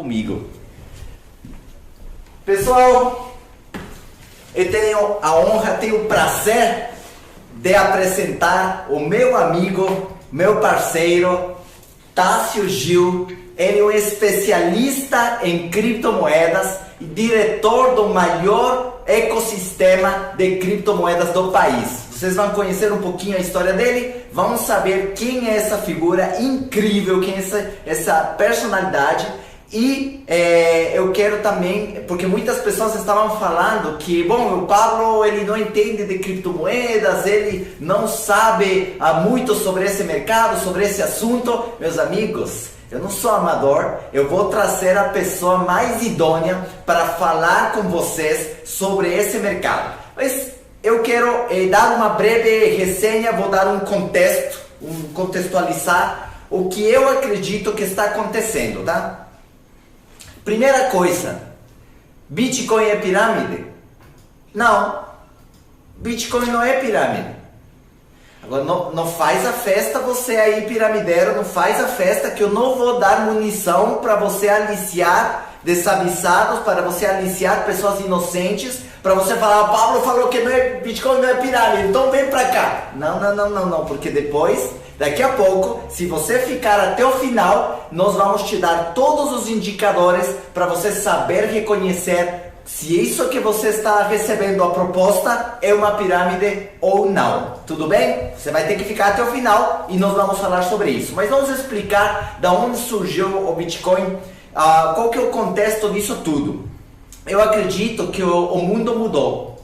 comigo. Pessoal, eu tenho a honra, tenho o prazer de apresentar o meu amigo, meu parceiro, Tássio Gil. Ele é um especialista em criptomoedas e diretor do maior ecossistema de criptomoedas do país. Vocês vão conhecer um pouquinho a história dele, vão saber quem é essa figura incrível, quem é essa personalidade. E eu quero também, porque muitas pessoas estavam falando que, bom, o Pablo ele não entende de criptomoedas, ele não sabe muito sobre esse mercado, sobre esse assunto. Meus amigos, eu não sou amador, eu vou trazer a pessoa mais idônea para falar com vocês sobre esse mercado. Mas eu quero dar uma breve resenha, vou dar um contexto, contextualizar o que eu acredito que está acontecendo, tá? Primeira coisa, Bitcoin é pirâmide? Não, Bitcoin não é pirâmide. Agora, não faz a festa você aí piramideiro, não faz a festa que eu não vou dar munição para você aliciar desavisados, para você aliciar pessoas inocentes, para você falar, o Pablo falou que Bitcoin não é pirâmide, então vem pra cá. Não, porque depois, daqui a pouco, se você ficar até o final, nós vamos te dar todos os indicadores para você saber reconhecer se isso que você está recebendo a proposta é uma pirâmide ou não. Tudo bem? Você vai ter que ficar até o final e nós vamos falar sobre isso. Mas vamos explicar de onde surgiu o Bitcoin, qual que é o contexto disso tudo. Eu acredito que o mundo mudou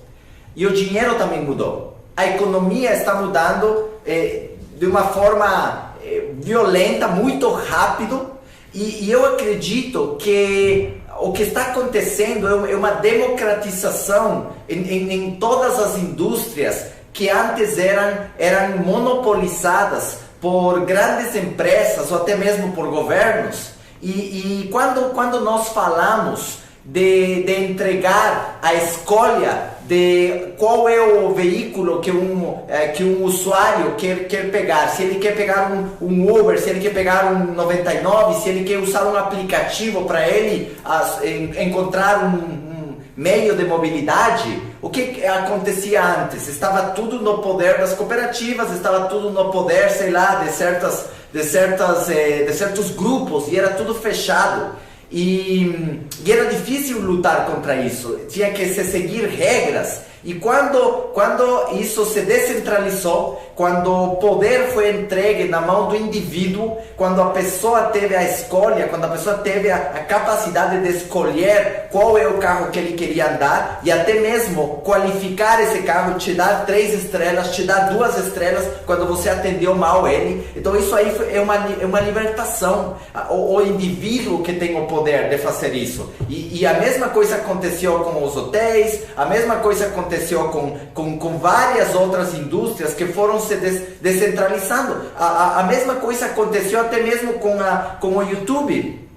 e o dinheiro também mudou. A economia está mudando de uma forma violenta, muito rápido, e eu acredito que o que está acontecendo é uma democratização em todas as indústrias que antes eram monopolizadas por grandes empresas ou até mesmo por governos. E quando nós falamos de entregar a escolha de qual é o veículo que um usuário quer pegar, se ele quer pegar um Uber, se ele quer pegar um 99, se ele quer usar um aplicativo para ele encontrar um meio de mobilidade, o que acontecia antes? Estava tudo no poder das cooperativas, estava tudo no poder, sei lá, de certos grupos, e era tudo fechado. E era difícil lutar contra isso, tinha que se seguir regras. E quando isso se descentralizou, quando o poder foi entregue na mão do indivíduo, quando a pessoa teve a escolha, quando a pessoa teve a capacidade de escolher qual é o carro que ele queria andar, e até mesmo qualificar esse carro, te dar 3 estrelas, te dar 2 estrelas quando você atendeu mal ele. Então isso aí é uma libertação, o indivíduo que tem o poder de fazer isso. E a mesma coisa aconteceu com os hotéis, a mesma coisa aconteceu com várias outras indústrias que foram se descentralizando. A mesma coisa aconteceu até mesmo com o YouTube.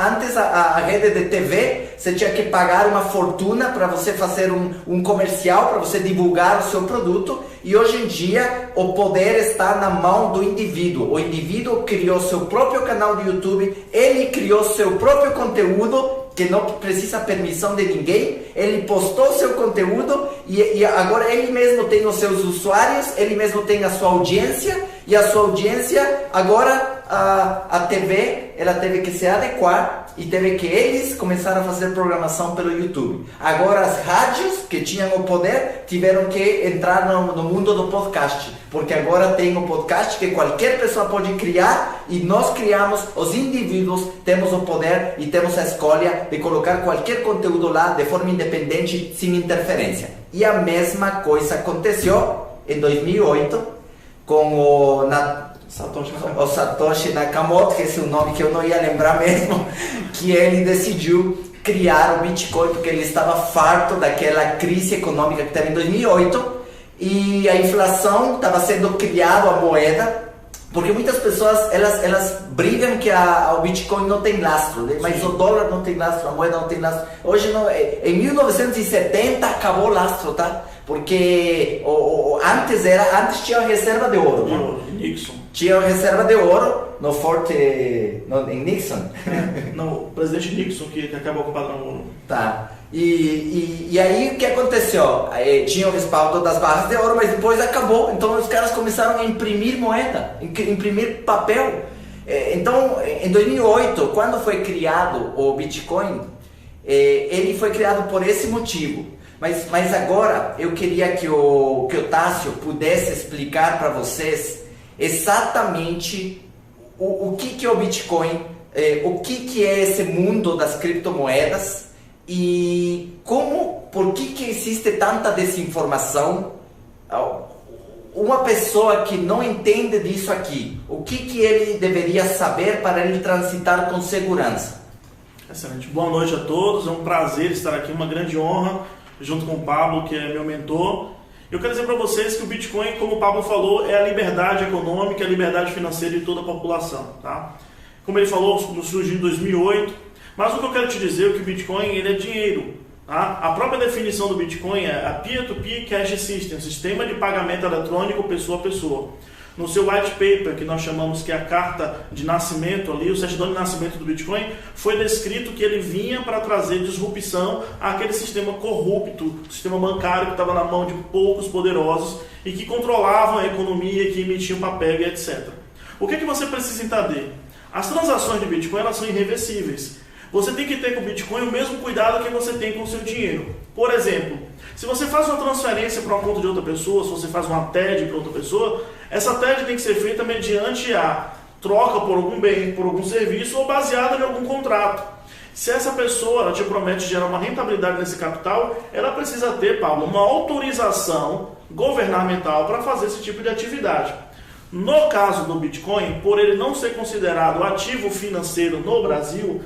Antes a rede de TV, você tinha que pagar uma fortuna para você fazer um comercial, para você divulgar o seu produto, e hoje em dia o poder está na mão do indivíduo. O indivíduo criou seu próprio canal de YouTube, ele criou seu próprio conteúdo, que não precisa permissão de ninguém, ele postou seu conteúdo e agora ele mesmo tem os seus usuários, ele mesmo tem a sua audiência, e a sua audiência agora a TV ela teve que se adequar e teve que eles começaram a fazer programação pelo YouTube. Agora as rádios que tinham o poder tiveram que entrar no mundo do podcast, porque agora tem um podcast que qualquer pessoa pode criar, e nós criamos, os indivíduos temos o poder e temos a escolha de colocar qualquer conteúdo lá de forma independente, sem interferência. E a mesma coisa aconteceu em 2008 com o Satoshi Nakamoto, que esse é um nome que eu não ia lembrar mesmo, que ele decidiu criar o Bitcoin porque ele estava farto daquela crise econômica que teve em 2008, e a inflação estava sendo criada, a moeda, porque muitas pessoas elas brigam que o Bitcoin não tem lastro, né? Mas o dólar não tem lastro, a moeda não tem lastro. Hoje não, em 1970 acabou o lastro, tá? Porque antes tinha a reserva de ouro, né? Nixon. Tinha a reserva de ouro, no forte em Nixon. Não, o presidente Nixon que acabou ocupando a ONU. Tá. E aí o que aconteceu? Tinha o respaldo das barras de ouro, mas depois acabou. Então os caras começaram a imprimir moeda, imprimir papel. Então, em 2008, quando foi criado o Bitcoin, ele foi criado por esse motivo. Mas agora eu queria que o Tássio pudesse explicar para vocês exatamente o que é o Bitcoin, o que é esse mundo das criptomoedas e por que existe tanta desinformação. Uma pessoa que não entende disso aqui, o que ele deveria saber para ele transitar com segurança? Excelente. Boa noite a todos, é um prazer estar aqui, uma grande honra, junto com o Pablo, que é meu mentor. Eu quero dizer para vocês que o Bitcoin, como o Pablo falou, é a liberdade econômica, a liberdade financeira de toda a população. Tá? Como ele falou, surgiu em 2008, mas o que eu quero te dizer é que o Bitcoin ele é dinheiro. Tá? A própria definição do Bitcoin é a Peer-to-Peer Cash System, sistema de pagamento eletrônico pessoa a pessoa. No seu white paper, que nós chamamos que é a carta de nascimento ali, o certidão de nascimento do Bitcoin, foi descrito que ele vinha para trazer disrupção àquele sistema corrupto, o sistema bancário que estava na mão de poucos poderosos e que controlavam a economia, que emitiam papel e etc. O que você precisa entender? As transações de Bitcoin elas são irreversíveis. Você tem que ter com o Bitcoin o mesmo cuidado que você tem com o seu dinheiro. Por exemplo, se você faz uma transferência para uma conta de outra pessoa, se você faz uma TED para outra pessoa, essa TED tem que ser feita mediante a troca por algum bem, por algum serviço ou baseada em algum contrato. Se essa pessoa ela te promete gerar uma rentabilidade nesse capital, ela precisa ter, Pablo, uma autorização governamental para fazer esse tipo de atividade. No caso do Bitcoin, por ele não ser considerado ativo financeiro no Brasil,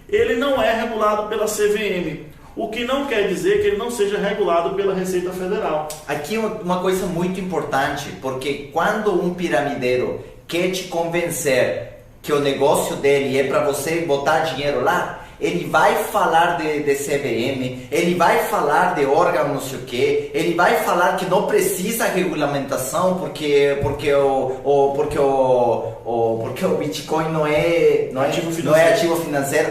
ele não é regulado pela CVM, o que não quer dizer que ele não seja regulado pela Receita Federal. Aqui uma coisa muito importante, porque quando um piramideiro quer te convencer que o negócio dele é para você botar dinheiro lá, ele vai falar de CVM, ele vai falar de órgão não sei o que, ele vai falar que não precisa regulamentação porque o Bitcoin não é ativo financeiro.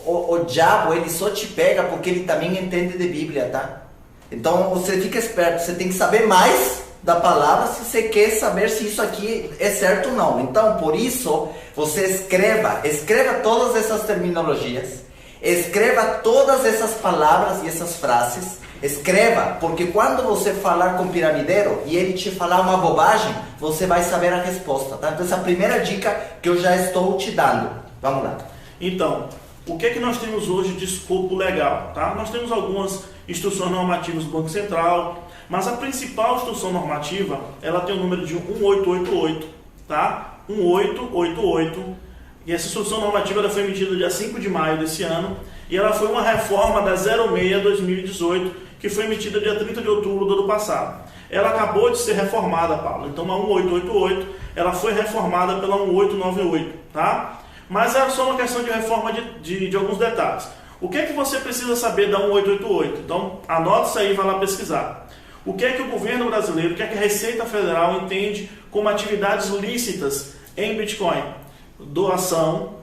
O diabo ele só te pega porque ele também entende de Bíblia, tá? Então você fica esperto, você tem que saber mais da palavra se você quer saber se isso aqui é certo ou não. Então, por isso, você escreva todas essas terminologias, escreva todas essas palavras e essas frases, escreva, porque quando você falar com o piramideiro e ele te falar uma bobagem, você vai saber a resposta, tá? Então, essa é a primeira dica que eu já estou te dando. Vamos lá. Então, o que é que nós temos hoje de escopo legal? Tá? Nós temos algumas instruções normativas do Banco Central, mas a principal instrução normativa, ela tem o número de 1888, tá? 1888, e essa instrução normativa ela foi emitida dia 5 de maio desse ano, e ela foi uma reforma da 06/2018, que foi emitida dia 30 de outubro do ano passado. Ela acabou de ser reformada, Paulo, então a 1888, ela foi reformada pela 1898, tá? Mas é só uma questão de reforma de alguns detalhes. O que é que você precisa saber da 1888? Então, anote isso aí e vai lá pesquisar. O que é que o governo brasileiro, o que é que a Receita Federal entende como atividades lícitas em Bitcoin? Doação,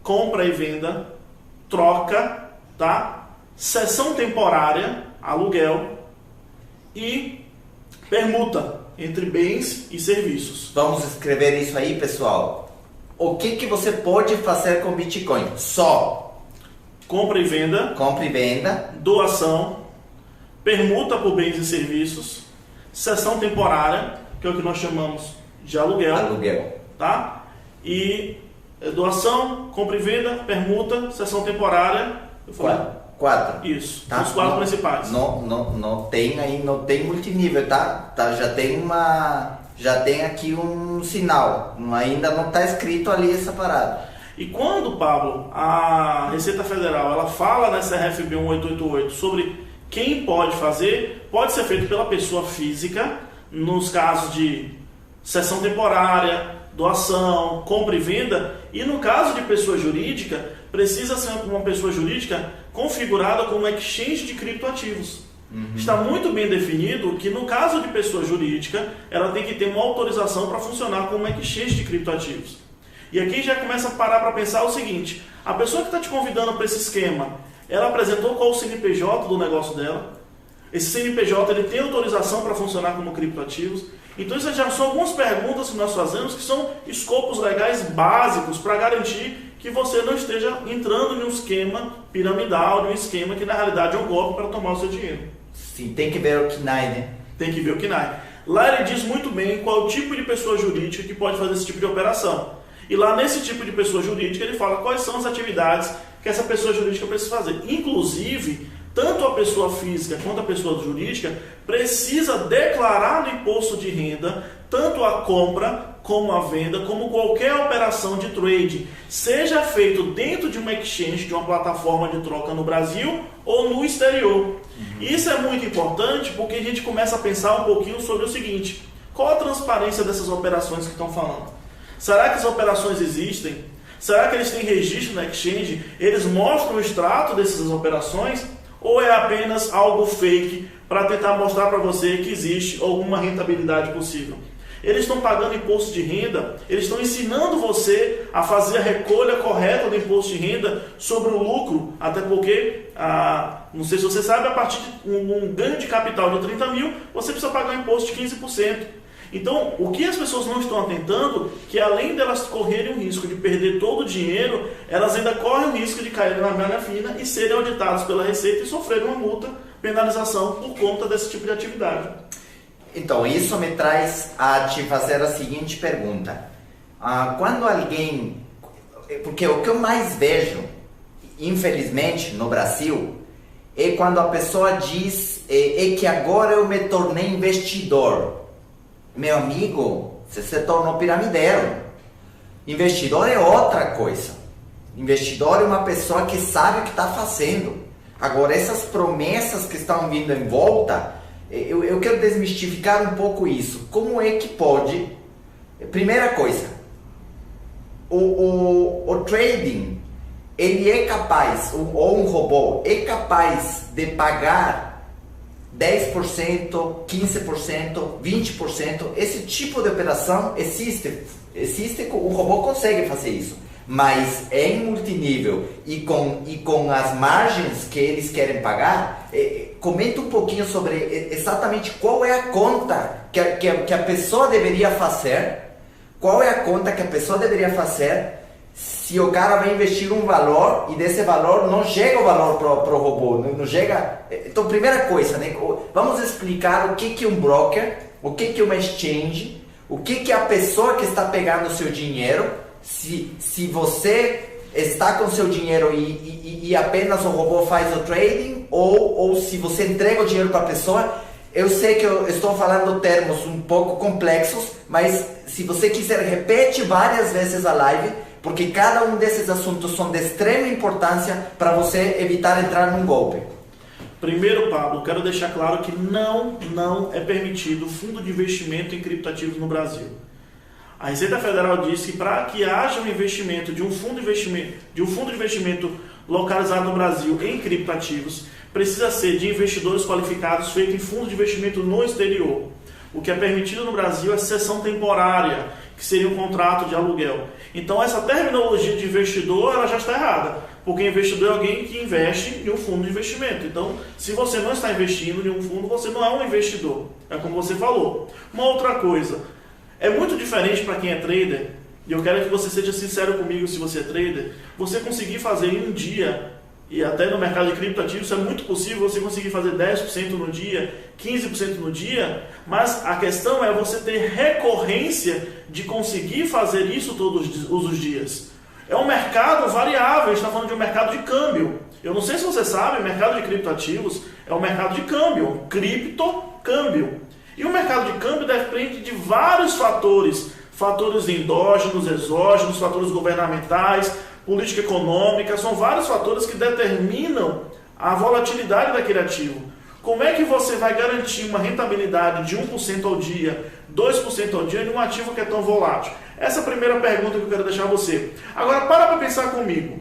compra e venda, troca, tá? Cessão temporária, aluguel e permuta entre bens e serviços. Vamos escrever isso aí, pessoal. O que você pode fazer com Bitcoin? Só compra e venda, doação, permuta por bens e serviços, cessão temporária, que é o que nós chamamos de aluguel. Tá? E doação, compra e venda, permuta, cessão temporária. Quatro. Isso, tá? Os quatro principais. Não tem multinível, tá? Já tem aqui um sinal, ainda não está escrito ali essa parada. E quando, Pablo, a Receita Federal ela fala nessa RFB 1888 sobre quem pode fazer, pode ser feito pela pessoa física, nos casos de cessão temporária, doação, compra e venda, e no caso de pessoa jurídica, precisa ser uma pessoa jurídica configurada como exchange de criptoativos. Está muito bem definido que no caso de pessoa jurídica, ela tem que ter uma autorização para funcionar como exchange de criptoativos. E aqui já começa a parar para pensar o seguinte: a pessoa que está te convidando para esse esquema, ela apresentou qual o CNPJ do negócio dela? Esse CNPJ ele tem autorização para funcionar como criptoativos? Então essas já são algumas perguntas que nós fazemos que são escopos legais básicos para garantir que você não esteja entrando em um esquema piramidal, de um esquema que na realidade é um golpe para tomar o seu dinheiro. Sim, tem que ver o KNAI, né? Tem que ver o KNAI. Lá ele diz muito bem qual tipo de pessoa jurídica que pode fazer esse tipo de operação. E lá nesse tipo de pessoa jurídica ele fala quais são as atividades que essa pessoa jurídica precisa fazer. Inclusive, tanto a pessoa física quanto a pessoa jurídica precisa declarar no imposto de renda tanto a compra como a venda, como qualquer operação de trade, seja feito dentro de uma exchange, de uma plataforma de troca no Brasil ou no exterior. Isso é muito importante porque a gente começa a pensar um pouquinho sobre o seguinte: qual a transparência dessas operações que estão falando? Será que as operações existem? Será que eles têm registro na exchange? Eles mostram o extrato dessas operações? Ou é apenas algo fake para tentar mostrar para você que existe alguma rentabilidade possível? Eles estão pagando imposto de renda, eles estão ensinando você a fazer a recolha correta do imposto de renda sobre o lucro, até porque, não sei se você sabe, a partir de um ganho de capital de 30 mil, você precisa pagar um imposto de 15%. Então, o que as pessoas não estão atentando, que além delas correrem o risco de perder todo o dinheiro, elas ainda correm o risco de cair na malha fina e serem auditadas pela Receita e sofrerem uma multa, penalização por conta desse tipo de atividade. Então, isso me traz a te fazer a seguinte pergunta. Quando alguém... Porque o que eu mais vejo, infelizmente, no Brasil, é quando a pessoa diz que agora eu me tornei investidor. Meu amigo, você se tornou piramideiro. Investidor é outra coisa. Investidor é uma pessoa que sabe o que está fazendo. Agora, essas promessas que estão vindo em volta, eu quero desmistificar um pouco isso. Como é que pode... Primeira coisa, o trading, ele é capaz, ou um robô, é capaz de pagar 10%, 15%, 20%, esse tipo de operação existe, o robô consegue fazer isso, mas é em multinível e com as margens que eles querem pagar. Comenta um pouquinho sobre exatamente qual é a conta que a pessoa deveria fazer, se o cara vai investir um valor e desse valor não chega o valor pro robô, não chega. Então, primeira coisa, né? Vamos explicar o que é um broker, o que é uma exchange, o que é a pessoa que está pegando o seu dinheiro, se você está com seu dinheiro e apenas o robô faz o trading, ou se você entrega o dinheiro para a pessoa. Eu sei que eu estou falando termos um pouco complexos, mas se você quiser, repete várias vezes a live, porque cada um desses assuntos são de extrema importância para você evitar entrar num golpe. Primeiro, Pablo, quero deixar claro que não é permitido fundo de investimento em criptoativos no Brasil. A Receita Federal diz que para que haja um investimento de um fundo de investimento localizado no Brasil em criptoativos, precisa ser de investidores qualificados feito em fundo de investimento no exterior. O que é permitido no Brasil é cessão temporária, que seria um contrato de aluguel. Então essa terminologia de investidor ela já está errada, porque investidor é alguém que investe em um fundo de investimento. Então, se você não está investindo em um fundo, você não é um investidor. É como você falou. Uma outra coisa, é muito diferente para quem é trader, e eu quero que você seja sincero comigo se você é trader, você conseguir fazer em um dia, e até no mercado de criptoativos isso é muito possível, você conseguir fazer 10% no dia, 15% no dia, mas a questão é você ter recorrência de conseguir fazer isso todos os dias. É um mercado variável, a gente está falando de um mercado de câmbio. Eu não sei se você sabe, o mercado de criptoativos é um mercado de câmbio, criptocâmbio. E o mercado de câmbio depende de vários fatores, fatores endógenos, exógenos, fatores governamentais, política econômica, são vários fatores que determinam a volatilidade daquele ativo. Como é que você vai garantir uma rentabilidade de 1% ao dia, 2% ao dia de um ativo que é tão volátil? Essa é a primeira pergunta que eu quero deixar a você. Agora, para pensar comigo.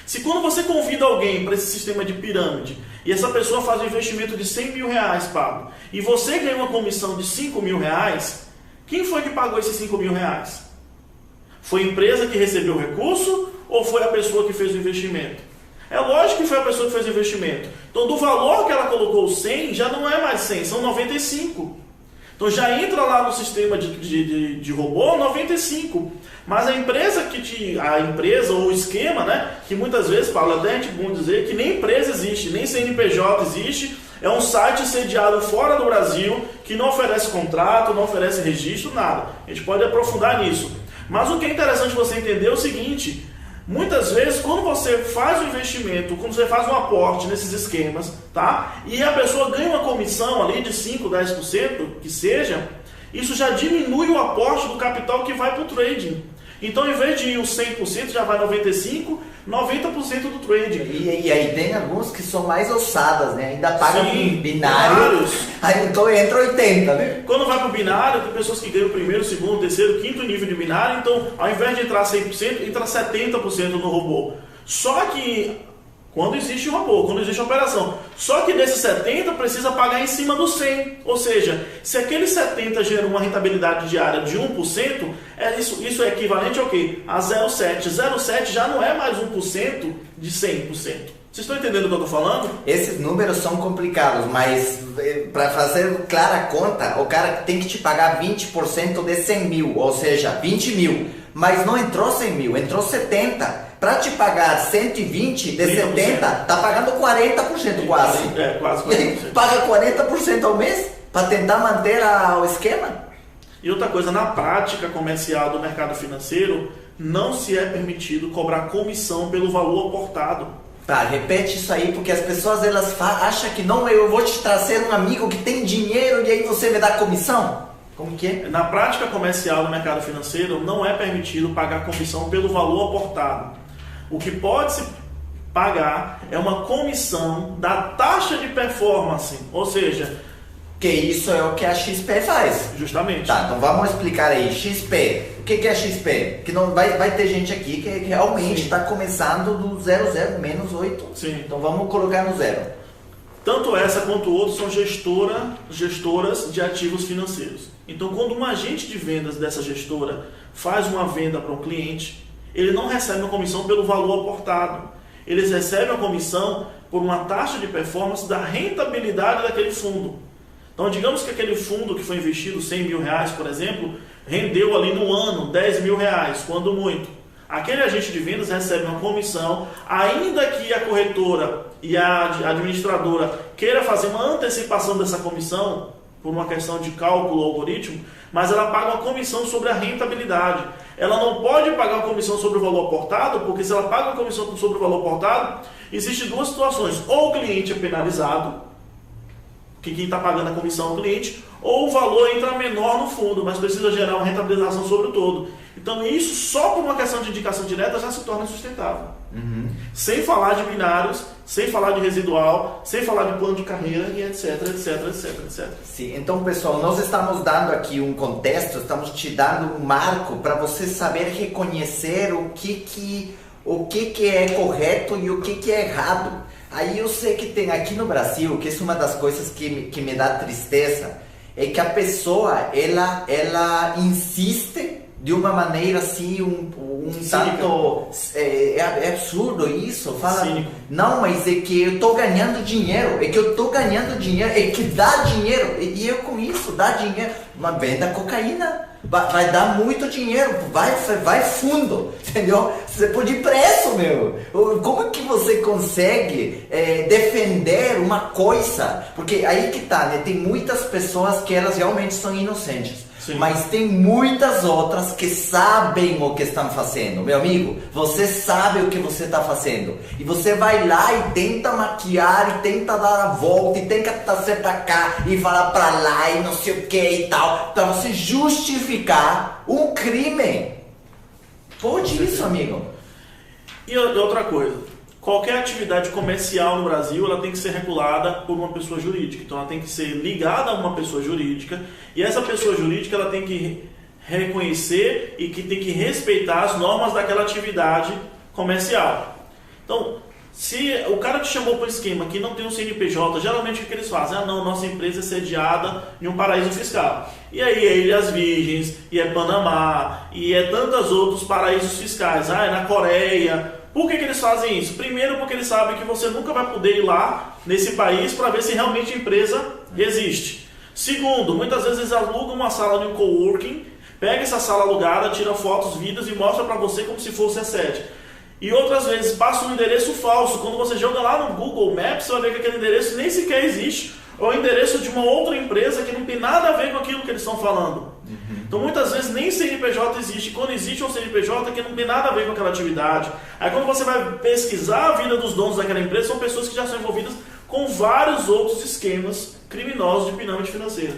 Se quando você convida alguém para esse sistema de pirâmide, e essa pessoa faz um investimento de 100 mil reais, Pablo, e você ganha uma comissão de 5 mil reais, quem foi que pagou esses 5 mil reais? Foi a empresa que recebeu o recurso ou foi a pessoa que fez o investimento? É lógico que foi a pessoa que fez o investimento. Então, do valor que ela colocou 100, já não é mais 100, são 95. Então, já entra lá no sistema de robô 95. Mas a empresa ou o esquema, né, que muitas vezes, Paulo, até é bom dizer que nem empresa existe, nem CNPJ existe, é um site sediado fora do Brasil, que não oferece contrato, não oferece registro, nada. A gente pode aprofundar nisso. Mas o que é interessante você entender é o seguinte: muitas vezes, quando você faz o investimento, quando você faz um aporte nesses esquemas, tá? E a pessoa ganha uma comissão ali de 5%, 10%, que seja, isso já diminui o aporte do capital que vai para o trading. Então, em vez de ir os 100%, já vai 95%, 90% do trading. E aí tem alguns que são mais ossadas, né? Ainda pagam binário. Binários. Aí então entra 80%, né? Quando vai para o binário, tem pessoas que ganham o primeiro, segundo, terceiro, quinto nível de binário. Então, ao invés de entrar 100%, entra 70% no robô. Só que, quando existe um robô, quando existe uma operação, só que desses 70 precisa pagar em cima do 100. Ou seja, se aquele 70 gera uma rentabilidade diária de 1%, isso é equivalente ao quê? A 0,7. 0,7 já não é mais 1% de 100%. Vocês estão entendendo o que eu estou falando? Esses números são complicados, mas para fazer clara conta, o cara tem que te pagar 20% de 100 mil, ou seja, 20 mil. Mas não entrou 100 mil, entrou 70. Para te pagar 120 de 30%. 70, tá pagando 40% quase. Quase 40%. Paga 40% ao mês para tentar manter o esquema. E outra coisa, na prática comercial do mercado financeiro, não se é permitido cobrar comissão pelo valor aportado. Tá, repete isso aí, porque as pessoas elas acham que não, eu vou te trazer um amigo que tem dinheiro e aí você me dá comissão. Como que é? Na prática comercial do mercado financeiro, não é permitido pagar comissão pelo valor aportado. O que pode se pagar é uma comissão da taxa de performance, ou seja... Que isso é o que a XP faz. Justamente. Tá, então vamos explicar aí. XP. O que é XP? Que não vai ter gente aqui que realmente está começando do 00 menos 8. Sim. Então vamos colocar no 0. Tanto essa quanto o outro são gestoras de ativos financeiros. Então, quando um agente de vendas dessa gestora faz uma venda para um cliente, ele não recebe uma comissão pelo valor aportado. Eles recebem a comissão por uma taxa de performance da rentabilidade daquele fundo. Então, digamos que aquele fundo que foi investido 100 mil reais, por exemplo, rendeu ali no ano 10 mil reais, quando muito. Aquele agente de vendas recebe uma comissão, ainda que a corretora e a administradora queira fazer uma antecipação dessa comissão, por uma questão de cálculo algoritmo, mas ela paga uma comissão sobre a rentabilidade. Ela não pode pagar uma comissão sobre o valor aportado, porque se ela paga uma comissão sobre o valor aportado, existem duas situações. Ou o cliente é penalizado, que quem está pagando a comissão é o cliente, ou o valor entra menor no fundo, mas precisa gerar uma rentabilização sobre o todo. Então isso só por uma questão de indicação direta já se torna sustentável. Uhum. Sem falar de binários, sem falar de residual, sem falar de plano de carreira e etc. Sim, então pessoal, nós estamos dando aqui um contexto, estamos te dando um marco para você saber reconhecer o que é correto e o que é errado. Aí eu sei que tem aqui no Brasil, que isso é uma das coisas que me dá tristeza, é que a pessoa, ela insiste de uma maneira assim, tanto... É absurdo isso, fala... Cínico. Não, mas é que eu tô ganhando dinheiro, é que dá dinheiro, e eu com isso, dá dinheiro, uma venda cocaína. Vai dar muito dinheiro, vai fundo, entendeu? Você pode ir preso, meu. Como que você consegue defender uma coisa? Porque aí que tá, né? Tem muitas pessoas que elas realmente são inocentes. Sim. Mas tem muitas outras que sabem o que estão fazendo. Meu amigo, você sabe o que você está fazendo. E você vai lá e tenta maquiar, e tenta dar a volta, e tenta trazer para cá, e falar para lá, e não sei o que e tal, para você justificar um crime. Pode isso, amigo. E outra coisa. Qualquer atividade comercial no Brasil, ela tem que ser regulada por uma pessoa jurídica. Então, ela tem que ser ligada a uma pessoa jurídica. E essa pessoa jurídica, ela tem que reconhecer e que tem que respeitar as normas daquela atividade comercial. Então, Se o cara te chamou para um esquema que não tem um CNPJ, geralmente o que eles fazem? Ah não, nossa empresa é sediada em um paraíso fiscal. E aí é Ilhas Virgens, e é Panamá, e é tantos outros paraísos fiscais. Ah, é na Coreia. Por que eles fazem isso? Primeiro porque eles sabem que você nunca vai poder ir lá nesse país para ver se realmente a empresa existe. Segundo, muitas vezes eles alugam uma sala de um coworking, pega essa sala alugada, tira fotos, vídeos e mostra para você como se fosse a sede. E outras vezes passa um endereço falso. Quando você joga lá no Google Maps, você vai ver que aquele endereço nem sequer existe. Ou é o endereço de uma outra empresa que não tem nada a ver com aquilo que eles estão falando. Então muitas vezes nem CNPJ existe. Quando existe um CNPJ que não tem nada a ver com aquela atividade. Aí quando você vai pesquisar a vida dos donos daquela empresa, são pessoas que já são envolvidas com vários outros esquemas criminosos de pirâmide financeira.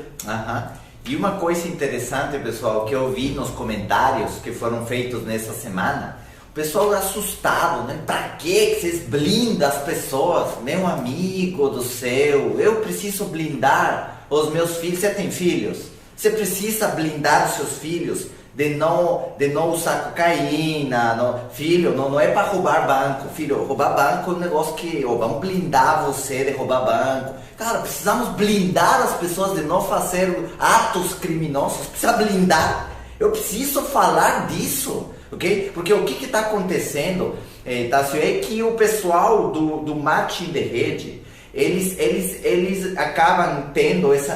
E uma coisa interessante, pessoal, que eu vi nos comentários que foram feitos nessa semana, o pessoal assustado, né? Pra que vocês blindam as pessoas? Meu amigo do céu, eu preciso blindar os meus filhos. Você tem filhos? Você precisa blindar os seus filhos de não usar cocaína. Filho, não é para roubar banco. Filho, roubar banco é um negócio que vamos blindar você de roubar banco. Cara, precisamos blindar as pessoas de não fazer atos criminosos. Precisa blindar. Eu preciso falar disso. Okay? Porque o que está acontecendo, Tássio, é que o pessoal do marketing de rede, eles acabam tendo esse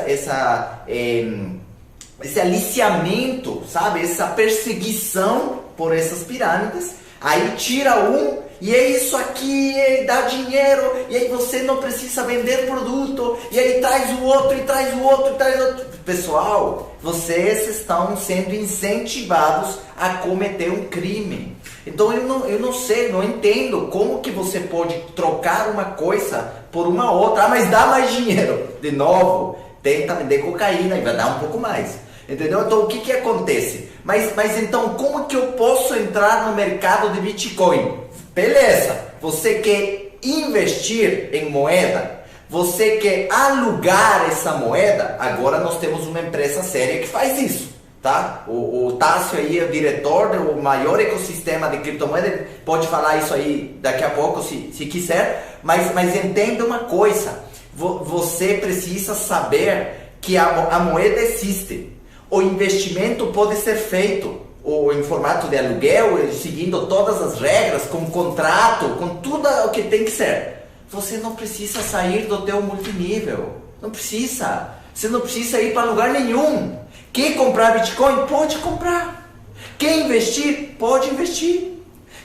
aliciamento, sabe? Essa perseguição por essas pirâmides. Aí tira um e é isso aqui, dá dinheiro, e aí você não precisa vender produto, e aí traz o outro, e traz o outro, e traz o outro. Pessoal, vocês estão sendo incentivados a cometer um crime. Então eu não sei, não entendo como que você pode trocar uma coisa por uma outra. Ah, mas dá mais dinheiro. De novo, tenta vender cocaína e vai dar um pouco mais. Entendeu? Então o que acontece? Mas então como que eu posso entrar no mercado de Bitcoin? Beleza, você quer investir em moeda? Você quer alugar essa moeda? Agora nós temos uma empresa séria que faz isso, tá? O Tássio aí é o diretor do maior ecossistema de criptomoeda, pode falar isso aí daqui a pouco se quiser, mas entenda uma coisa, você precisa saber que a moeda existe, o investimento pode ser feito ou em formato de aluguel, seguindo todas as regras, com contrato, com tudo o que tem que ser. Você não precisa sair do teu multinível. Não precisa. Você não precisa ir para lugar nenhum. Quer comprar Bitcoin? Pode comprar. Quer investir? Pode investir.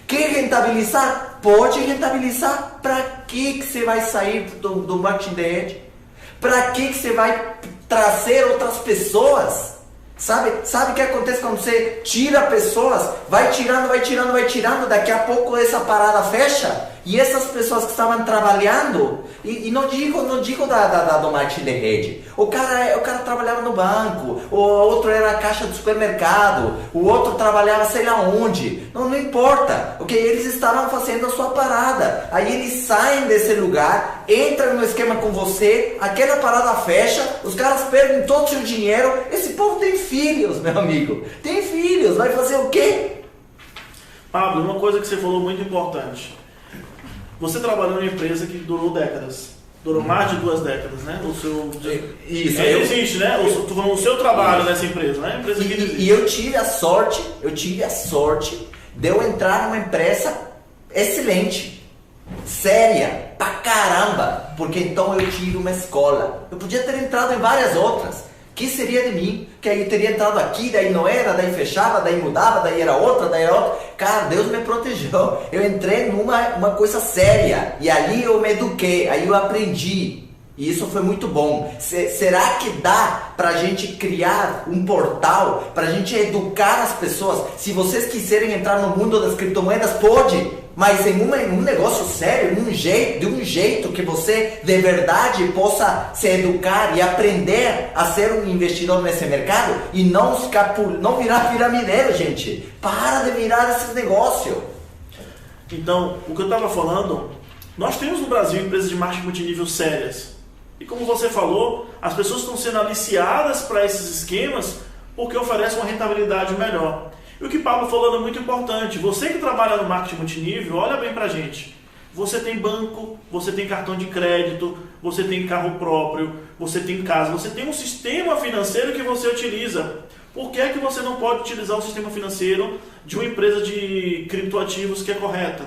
Quer rentabilizar? Pode rentabilizar. Para que você vai sair do marketing de rede? Para que você vai trazer outras pessoas? Sabe o que acontece quando você tira pessoas? Vai tirando, daqui a pouco essa parada fecha e essas pessoas que estavam trabalhando, e não digo do marketing de rede, o cara trabalhava no banco, o outro era a caixa do supermercado, o outro trabalhava sei lá onde, não importa, ok? Eles estavam fazendo a sua parada, aí eles saem desse lugar, entram no esquema com você, aquela parada fecha, os caras perdem todo o seu dinheiro. Esse povo tem filhos, meu amigo, tem filhos, vai fazer o quê? Pablo, uma coisa que você falou muito importante. Você trabalhou em uma empresa que durou décadas. Durou mais de 2 décadas, né? Isso. Existe, né? Tu falou o seu trabalho nessa empresa, né? Empresa que existe. E eu tive a sorte de eu entrar numa empresa excelente, séria, pra caramba. Porque então eu tive uma escola. Eu podia ter entrado em várias outras. Que seria de mim? Que aí eu teria entrado aqui, daí não era, daí fechava, daí mudava, daí era outra, daí era outra. Cara, Deus me protegeu. Eu entrei numa coisa séria e ali eu me eduquei, aí eu aprendi. E isso foi muito bom. Será que dá pra gente criar um portal, pra gente educar as pessoas? Se vocês quiserem entrar no mundo das criptomoedas, pode. Mas em um negócio sério, de um jeito que você de verdade possa se educar e aprender a ser um investidor nesse mercado e não virar piramideiro, gente. Para de virar esse negócio. Então, o que eu estava falando, nós temos no Brasil empresas de marketing multinível sérias. E como você falou, as pessoas estão sendo aliciadas para esses esquemas porque oferecem uma rentabilidade melhor. E o que o Pablo falou é muito importante. Você que trabalha no marketing multinível, olha bem pra gente. Você tem banco, você tem cartão de crédito, você tem carro próprio, você tem casa, você tem um sistema financeiro que você utiliza. Por que é que você não pode utilizar o sistema financeiro de uma empresa de criptoativos que é correta?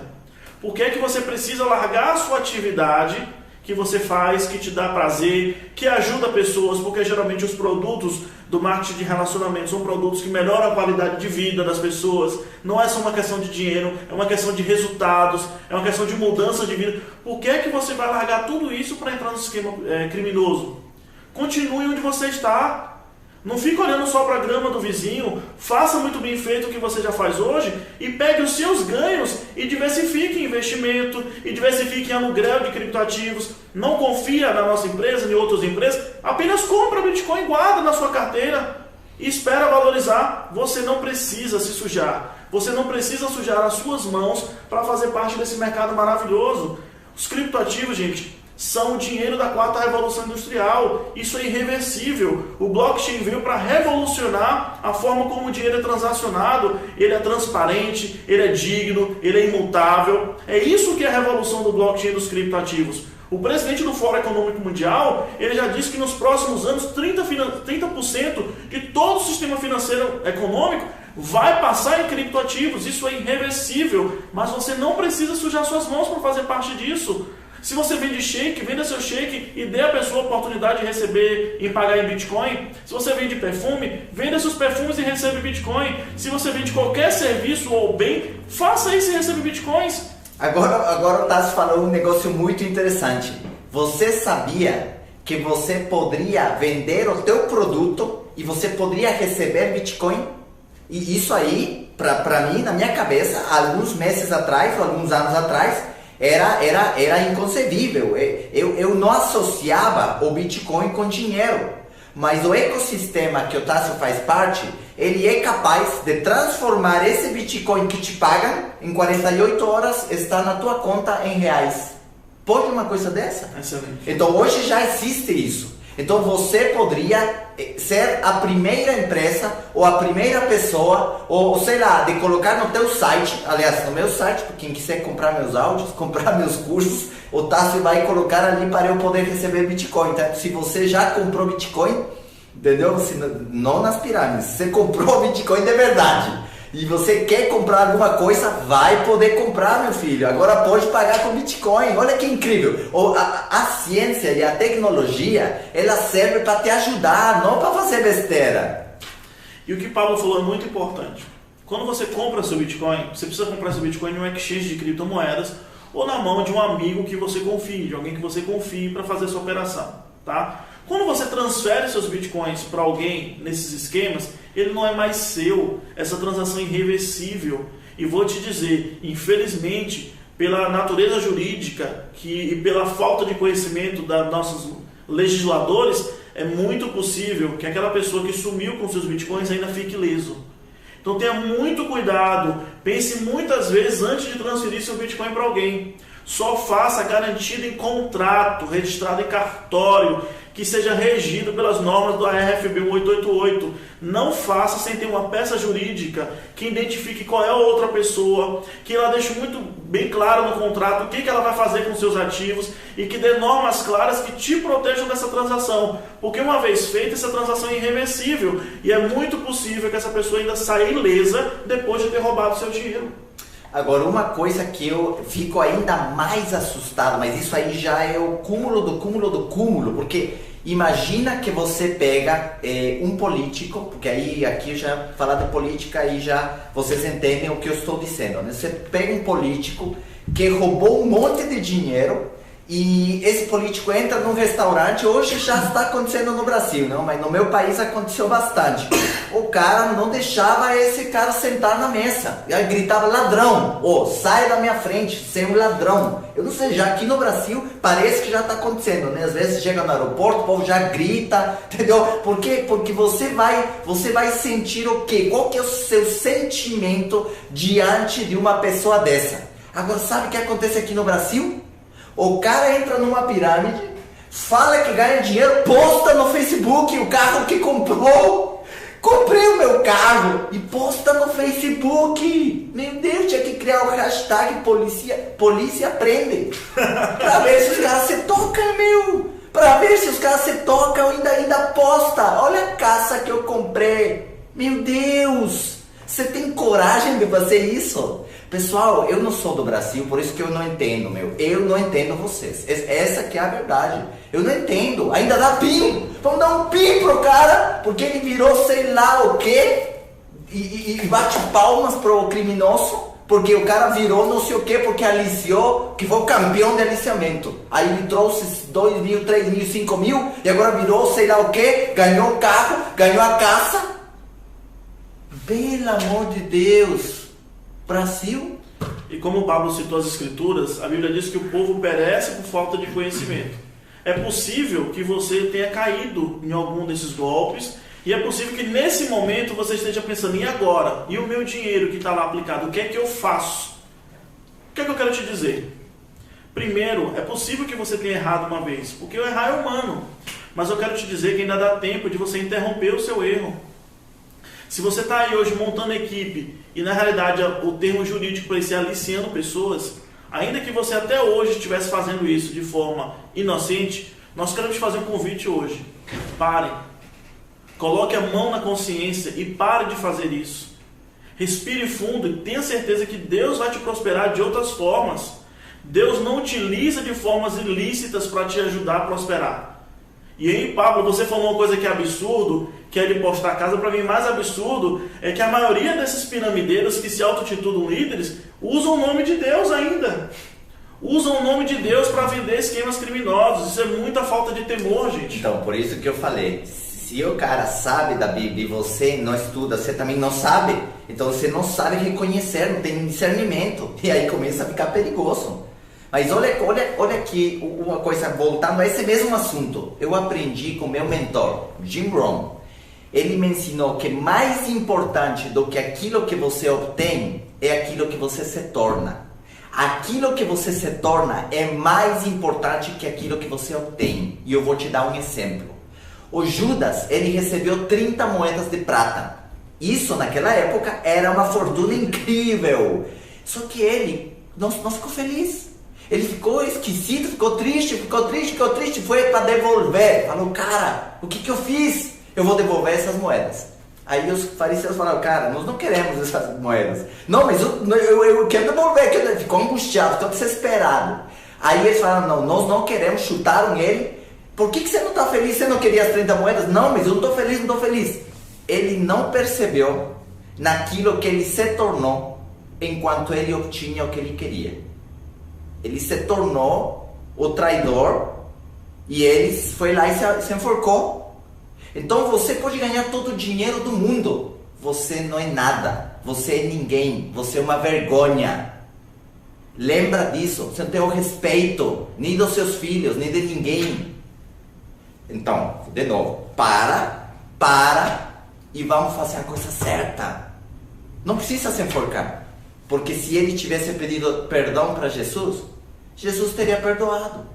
Por que é que você precisa largar a sua atividade que você faz, que te dá prazer, que ajuda pessoas? Porque geralmente os produtos do marketing de relacionamento são produtos que melhoram a qualidade de vida das pessoas. Não é só uma questão de dinheiro, é uma questão de resultados, é uma questão de mudança de vida. Por que é que você vai largar tudo isso para entrar no esquema criminoso? Continue onde você está. Não fique olhando só para a grama do vizinho. Faça muito bem feito o que você já faz hoje e pegue os seus ganhos e diversifique em investimento e diversifique em aluguel de criptoativos. Não confia na nossa empresa, em outras empresas. Apenas compra Bitcoin, guarda na sua carteira e espera valorizar. Você não precisa se sujar. Você não precisa sujar as suas mãos para fazer parte desse mercado maravilhoso. Os criptoativos, gente, são o dinheiro da quarta revolução industrial. Isso é irreversível. O blockchain veio para revolucionar a forma como o dinheiro é transacionado. Ele é transparente, ele é digno, ele é imutável. É isso que é a revolução do blockchain e dos criptoativos. O presidente do Fórum Econômico Mundial, ele já disse que nos próximos anos 30% de todo o sistema financeiro econômico vai passar em criptoativos. Isso é irreversível, mas você não precisa sujar suas mãos para fazer parte disso. Se você vende shake, venda seu shake e dê a pessoa a oportunidade de receber e pagar em Bitcoin. Se você vende perfume, venda seus perfumes e receba Bitcoin. Se você vende qualquer serviço ou bem, faça isso e receba Bitcoins. Agora o Tassi falou um negócio muito interessante. Você sabia que você poderia vender o teu produto e você poderia receber Bitcoin? E isso aí, para mim, na minha cabeça, alguns meses atrás, ou alguns anos atrás, era inconcebível. Eu não associava o Bitcoin com dinheiro, mas o ecossistema que o Tássio faz parte, ele é capaz de transformar esse Bitcoin que te pagam em 48 horas, está na tua conta em reais. Pode uma coisa dessa? Excelente. Então hoje já existe isso. Então você poderia ser a primeira empresa ou a primeira pessoa, ou sei lá, de colocar no teu site, aliás, no meu site, para quem quiser comprar meus áudios, comprar meus cursos, o Tássio vai colocar ali para eu poder receber Bitcoin. Então, se você já comprou Bitcoin, entendeu? Não nas pirâmides, você comprou Bitcoin de verdade e você quer comprar alguma coisa, vai poder comprar, meu filho. Agora pode pagar com Bitcoin. Olha que incrível. A ciência e a tecnologia, ela serve para te ajudar, não para fazer besteira. E o que o Pablo falou é muito importante. Quando você compra seu Bitcoin, você precisa comprar seu Bitcoin em um exchange de criptomoedas ou na mão de um amigo que você confie, de alguém que você confie para fazer essa operação, tá? Quando você transfere seus Bitcoins para alguém nesses esquemas, ele não é mais seu. Essa transação é irreversível. E vou te dizer, infelizmente, pela natureza jurídica e pela falta de conhecimento dos nossos legisladores, é muito possível que aquela pessoa que sumiu com seus Bitcoins ainda fique ileso. Então tenha muito cuidado, pense muitas vezes antes de transferir seu Bitcoin para alguém. Só faça garantido em contrato, registrado em cartório, que seja regido pelas normas do RFB 1888. Não faça sem ter uma peça jurídica que identifique qual é a outra pessoa, que ela deixe muito bem claro no contrato o que ela vai fazer com seus ativos e que dê normas claras que te protejam dessa transação. Porque uma vez feita, essa transação é irreversível e é muito possível que essa pessoa ainda saia ilesa depois de ter roubado seu dinheiro. Agora, uma coisa que eu fico ainda mais assustado, mas isso aí já é o cúmulo do cúmulo do cúmulo, porque imagina que você pega um político, porque aí aqui já falar de política, aí já vocês entendem o que eu estou dizendo, né? Você pega um político que roubou um monte de dinheiro e esse político entra num restaurante. Hoje já está acontecendo no Brasil, não? Mas no meu país aconteceu bastante. O cara não deixava esse cara sentar na mesa. Ele gritava: ladrão, sai da minha frente, você é um ladrão. Eu não sei, já aqui no Brasil parece que já está acontecendo, né? Às vezes chega no aeroporto, o povo já grita, entendeu? Por quê? Porque você vai sentir o quê? Qual que é o seu sentimento diante de uma pessoa dessa? Agora, sabe o que acontece aqui no Brasil? O cara entra numa pirâmide, fala que ganha dinheiro, posta no Facebook o carro que comprou, Comprei o meu carro e posta no Facebook. Meu Deus, tinha que criar o hashtag polícia prende. Pra ver se os caras se tocam, meu. Pra ver se os caras se tocam e ainda posta. Olha a caça que eu comprei. Meu Deus, você tem coragem de fazer isso? Pessoal, eu não sou do Brasil, por isso que eu não entendo, meu. Eu não entendo vocês. Essa que é a verdade. Eu não entendo. Ainda dá PIN. Vamos dar um PIN pro cara, porque ele virou sei lá o quê. E bate palmas pro criminoso, porque o cara virou não sei o quê, porque aliciou, que foi o campeão de aliciamento. Aí ele trouxe 2 mil, 3 mil, 5 mil, e agora virou sei lá o quê, ganhou o carro, ganhou a caça. Pelo amor de Deus. Brasil. E como o Pablo citou as escrituras, a Bíblia diz que o povo perece por falta de conhecimento. É possível que você tenha caído em algum desses golpes, e é possível que nesse momento você esteja pensando, e agora? E o meu dinheiro que está lá aplicado, o que é que eu faço? O que é que eu quero te dizer? Primeiro, é possível que você tenha errado uma vez, porque o errar é humano. Mas eu quero te dizer que ainda dá tempo de você interromper o seu erro. Se você está aí hoje montando equipe e na realidade o termo jurídico para isso é aliciando pessoas, ainda que você até hoje estivesse fazendo isso de forma inocente, nós queremos te fazer um convite hoje. Pare. Coloque a mão na consciência e pare de fazer isso. Respire fundo e tenha certeza que Deus vai te prosperar de outras formas. Deus não utiliza de formas ilícitas para te ajudar a prosperar. E aí, Pablo, você falou uma coisa que é absurdo, que é ele postar a casa. Para mim, mais absurdo é que a maioria desses piramideiros que se autotitulam líderes usam o nome de Deus ainda. Usam o nome de Deus para vender esquemas criminosos. Isso é muita falta de temor, gente. Então, por isso que eu falei, se o cara sabe da Bíblia e você não estuda, você também não sabe, então você não sabe reconhecer, não tem discernimento. E aí começa a ficar perigoso. Mas olha aqui uma coisa, voltando a esse mesmo assunto. Eu aprendi com meu mentor, Jim Rohn. Ele me ensinou que mais importante do que aquilo que você obtém é aquilo que você se torna. Aquilo que você se torna é mais importante que aquilo que você obtém. E eu vou te dar um exemplo. O Judas, ele recebeu 30 moedas de prata. Isso naquela época era uma fortuna incrível. Só que ele não ficou feliz. Ele ficou esquisito, ficou triste, foi para devolver. Falou, cara, o que eu fiz? Eu vou devolver essas moedas. Aí os fariseus falaram, cara, nós não queremos essas moedas. Não, mas eu quero devolver. Ficou angustiado, ficou desesperado. Aí eles falaram, não, nós não queremos, chutaram ele. Por que você não está feliz? Você não queria as 30 moedas? Não, mas eu não estou feliz. Ele não percebeu naquilo que ele se tornou enquanto ele obtinha o que ele queria. Ele se tornou o traidor e ele foi lá e se enforcou. Então você pode ganhar todo o dinheiro do mundo. Você não é nada. Você é ninguém. Você é uma vergonha. Lembra disso. Você não tem o respeito nem dos seus filhos, nem de ninguém. Então, de novo, para e vamos fazer a coisa certa. Não precisa se enforcar. Porque se ele tivesse pedido perdão para Jesus, Jesus teria perdoado.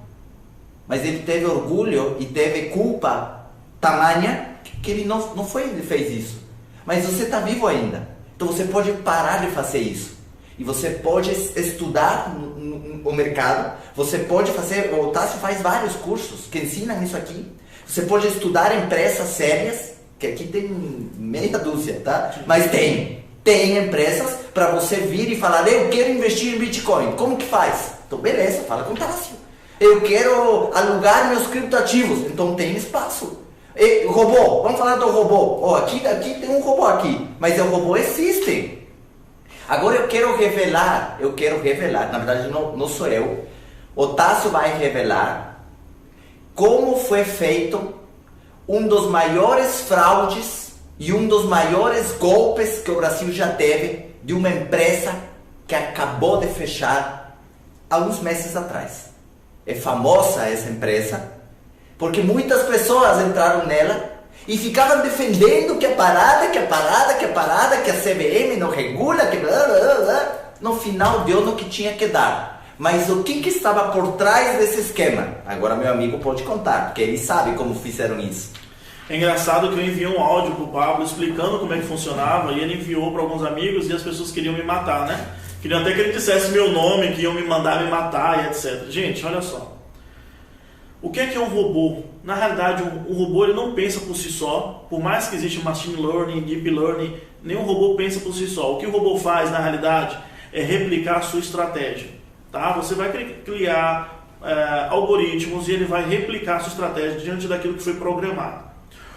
Mas ele teve orgulho e teve culpa tamanha que ele não fez isso. Mas você está vivo ainda. Então você pode parar de fazer isso. E você pode estudar no mercado. Você pode fazer, o Tássio faz vários cursos que ensinam isso aqui. Você pode estudar empresas sérias, que aqui tem meia dúzia, tá? Mas tem empresas para você vir e falar, eu quero investir em Bitcoin. Como que faz? Então beleza, fala com o Tássio. Eu quero alugar meus criptoativos. Então tem espaço. Robô, vamos falar do robô. Aqui tem um robô aqui, mas o robô existe. Agora eu quero revelar, na verdade não sou eu, o Tássio vai revelar como foi feito um dos maiores fraudes e um dos maiores golpes que o Brasil já teve de uma empresa que acabou de fechar há uns meses atrás. É famosa essa empresa porque muitas pessoas entraram nela e ficavam defendendo que a parada, que a CVM não regula, que blá, blá, blá. No final deu no que tinha que dar. Mas o que estava por trás desse esquema? Agora meu amigo pode contar, porque ele sabe como fizeram isso. É engraçado que eu enviei um áudio pro Pablo explicando como é que funcionava e ele enviou para alguns amigos e as pessoas queriam me matar, né? Queriam até que ele dissesse meu nome, que iam me mandar me matar e etc. Gente, olha só. O que é um robô? Na realidade, um robô ele não pensa por si só. Por mais que exista machine learning, deep learning, nenhum robô pensa por si só. O que o robô faz, na realidade, é replicar a sua estratégia. Tá? Você vai criar algoritmos e ele vai replicar a sua estratégia diante daquilo que foi programado.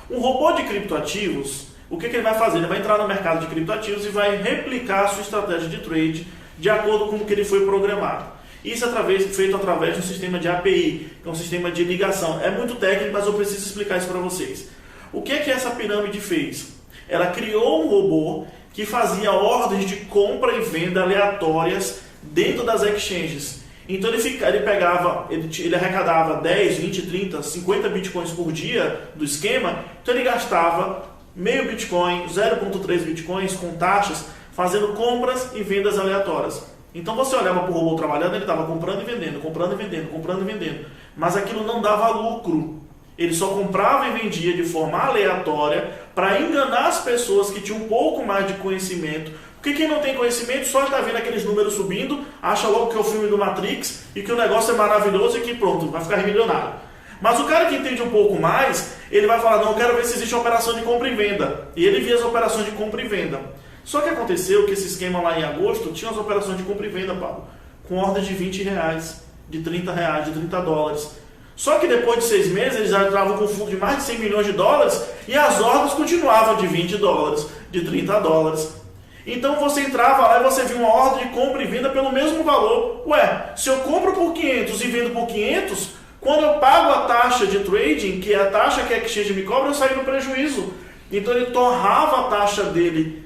Um robô de criptoativos, o que ele vai fazer? Ele vai entrar no mercado de criptoativos e vai replicar a sua estratégia de trade de acordo com o que ele foi programado. Isso é feito através de um sistema de API, que é um sistema de ligação. É muito técnico, mas eu preciso explicar isso para vocês. O que essa pirâmide fez? Ela criou um robô que fazia ordens de compra e venda aleatórias dentro das exchanges. Então ele arrecadava 10, 20, 30, 50 bitcoins por dia do esquema, então ele gastava meio bitcoin, 0.3 bitcoins com taxas, fazendo compras e vendas aleatórias. Então você olhava para o robô trabalhando, ele estava comprando e vendendo, comprando e vendendo, comprando e vendendo. Mas aquilo não dava lucro. Ele só comprava e vendia de forma aleatória para enganar as pessoas que tinham um pouco mais de conhecimento. Porque quem não tem conhecimento só está vendo aqueles números subindo, acha logo que é o filme do Matrix e que o negócio é maravilhoso e que pronto, vai ficar milionário. Mas o cara que entende um pouco mais, ele vai falar, não, eu quero ver se existe uma operação de compra e venda. E ele via as operações de compra e venda. Só que aconteceu que esse esquema lá em agosto tinha as operações de compra e venda, Paulo, com ordens de R$20, de R$30, de $30. Só que depois de 6 meses eles já entravam com um fundo de mais de 100 milhões de dólares e as ordens continuavam de $20, de $30. Então você entrava lá e você via uma ordem de compra e venda pelo mesmo valor. Ué, se eu compro por 500 e vendo por 500, quando eu pago a taxa de trading, que é a taxa que a exchange me cobra, eu saio no prejuízo. Então ele torrava a taxa dele,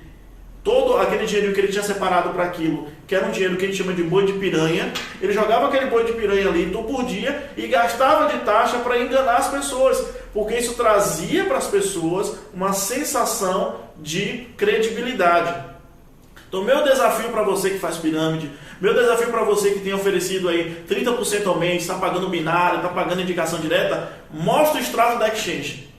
todo aquele dinheiro que ele tinha separado para aquilo, que era um dinheiro que a gente chama de boi de piranha, ele jogava aquele boi de piranha ali por dia e gastava de taxa para enganar as pessoas, porque isso trazia para as pessoas uma sensação de credibilidade. Então, meu desafio para você que faz pirâmide, meu desafio para você que tem oferecido aí 30% ao mês, está pagando binário, está pagando indicação direta, mostra o extrato da exchange.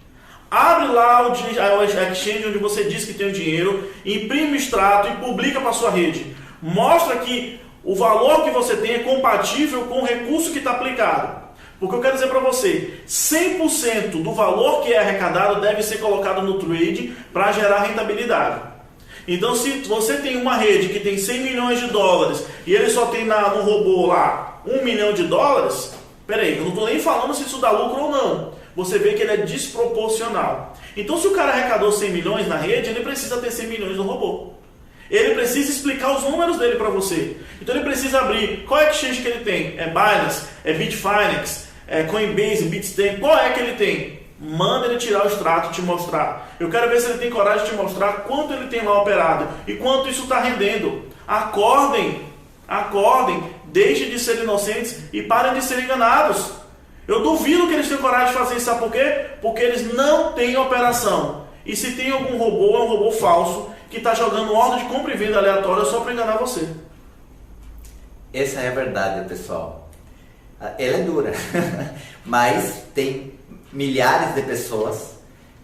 Abre lá o exchange onde você diz que tem o dinheiro, imprime o extrato e publica para a sua rede. Mostra que o valor que você tem é compatível com o recurso que está aplicado. Porque eu quero dizer para você, 100% do valor que é arrecadado deve ser colocado no trade para gerar rentabilidade. Então, se você tem uma rede que tem 100 milhões de dólares e ele só tem no robô lá 1 milhão de dólares, peraí, eu não estou nem falando se isso dá lucro ou não. Você vê que ele é desproporcional. Então, se o cara arrecadou 100 milhões na rede, ele precisa ter 100 milhões no robô. Ele precisa explicar os números dele para você. Então, ele precisa abrir qual exchange que ele tem. É Binance, é Bitfinex, é Coinbase, Bitstamp, qual é que ele tem? Manda ele tirar o extrato e te mostrar. Eu quero ver se ele tem coragem de te mostrar quanto ele tem lá operado e quanto isso está rendendo. Acordem, deixem de ser inocentes e parem de ser enganados. Eu duvido que eles tenham coragem de fazer isso, sabe por quê? Porque eles não têm operação. E se tem algum robô, é um robô falso que está jogando ordem de compra e venda aleatória só para enganar você. Essa é a verdade, pessoal. Ela é dura, mas tem milhares de pessoas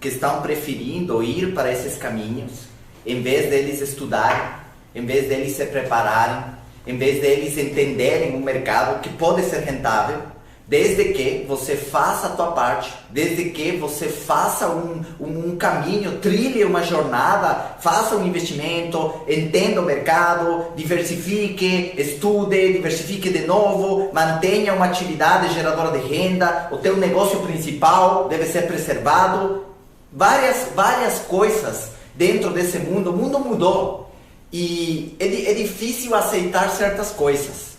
que estão preferindo ir para esses caminhos, em vez deles estudarem, em vez deles se prepararem, em vez deles entenderem o mercado que pode ser rentável, desde que você faça a tua parte, desde que você faça um caminho, trilhe uma jornada, faça um investimento, entenda o mercado, diversifique, estude, diversifique de novo, mantenha uma atividade geradora de renda, o teu negócio principal deve ser preservado. Várias coisas dentro desse mundo. O mundo mudou e é difícil aceitar certas coisas.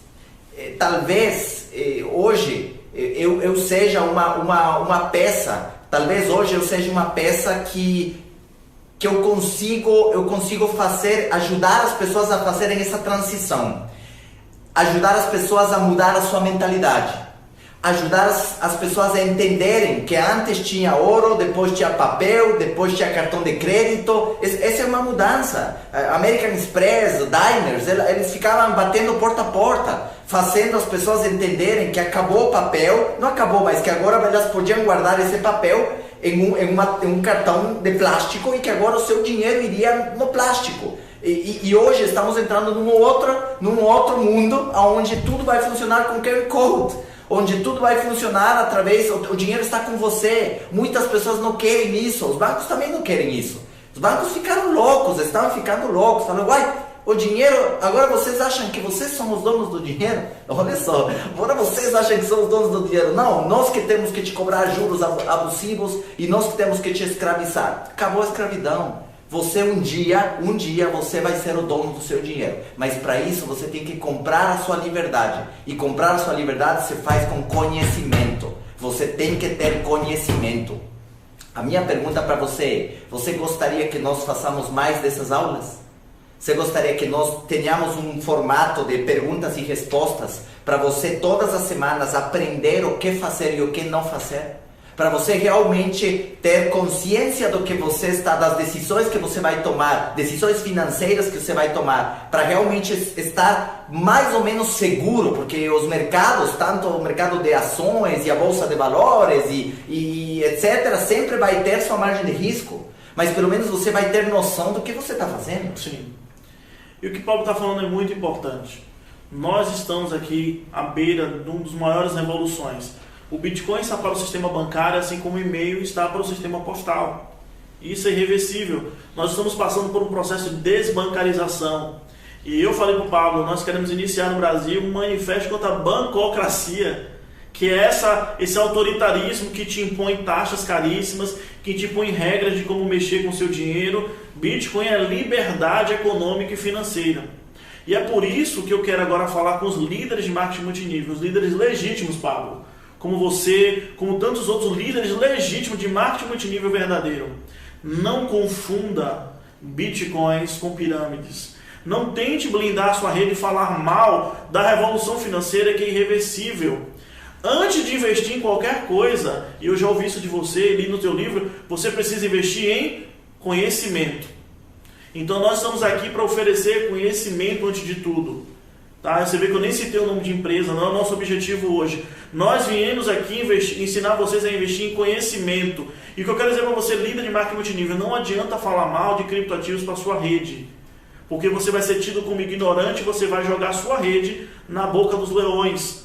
Talvez hoje eu seja uma peça, talvez hoje eu seja uma peça que eu consigo ajudar as pessoas a fazerem essa transição, ajudar as pessoas a mudar a sua mentalidade, ajudar as pessoas a entenderem que antes tinha ouro, depois tinha papel, depois tinha cartão de crédito. Essa é uma mudança. American Express, Diners, eles ficavam batendo porta a porta, fazendo as pessoas entenderem que acabou o papel, não acabou, mas que agora elas podiam guardar esse papel em um cartão de plástico e que agora o seu dinheiro iria no plástico. E hoje estamos entrando num outro mundo onde tudo vai funcionar com QR Code, onde tudo vai funcionar através, o dinheiro está com você. Muitas pessoas não querem isso, os bancos também não querem isso. Os bancos ficaram loucos, estavam ficando loucos, falando, uai, o dinheiro, agora vocês acham que vocês são os donos do dinheiro? Olha só, agora vocês acham que são os donos do dinheiro? Não, nós que temos que te cobrar juros abusivos e nós que temos que te escravizar. Acabou a escravidão. Você um dia você vai ser o dono do seu dinheiro. Mas para isso você tem que comprar a sua liberdade. E comprar a sua liberdade se faz com conhecimento. Você tem que ter conhecimento. A minha pergunta para você é: você gostaria que nós façamos mais dessas aulas? Você gostaria que nós tenhamos um formato de perguntas e respostas para você todas as semanas aprender o que fazer e o que não fazer? Para você realmente ter consciência do que você está, das decisões que você vai tomar, decisões financeiras que você vai tomar, para realmente estar mais ou menos seguro, porque os mercados, tanto o mercado de ações e a bolsa de valores e etc, sempre vai ter sua margem de risco, mas pelo menos você vai ter noção do que você está fazendo. Sim. E o que o Paulo está falando é muito importante. Nós estamos aqui à beira de uma das maiores revoluções. O Bitcoin está para o sistema bancário, assim como o e-mail está para o sistema postal. Isso é irreversível. Nós estamos passando por um processo de desbancarização. E eu falei para o Pablo, nós queremos iniciar no Brasil um manifesto contra a bancocracia, que é esse autoritarismo que te impõe taxas caríssimas, que te impõe regras de como mexer com o seu dinheiro. Bitcoin é liberdade econômica e financeira. E é por isso que eu quero agora falar com os líderes de marketing multinível, os líderes legítimos, Pablo. Como você, como tantos outros líderes legítimos de marketing multinível verdadeiro. Não confunda bitcoins com pirâmides. Não tente blindar a sua rede e falar mal da revolução financeira que é irreversível. Antes de investir em qualquer coisa, e eu já ouvi isso de você, li no teu livro, você precisa investir em conhecimento. Então nós estamos aqui para oferecer conhecimento antes de tudo. Tá? Você vê que eu nem citei o nome de empresa, não é o nosso objetivo hoje. Nós viemos aqui ensinar vocês a investir em conhecimento. E o que eu quero dizer para você, líder de marketing multinível, não adianta falar mal de criptoativos para sua rede. Porque você vai ser tido como ignorante e você vai jogar sua rede na boca dos leões.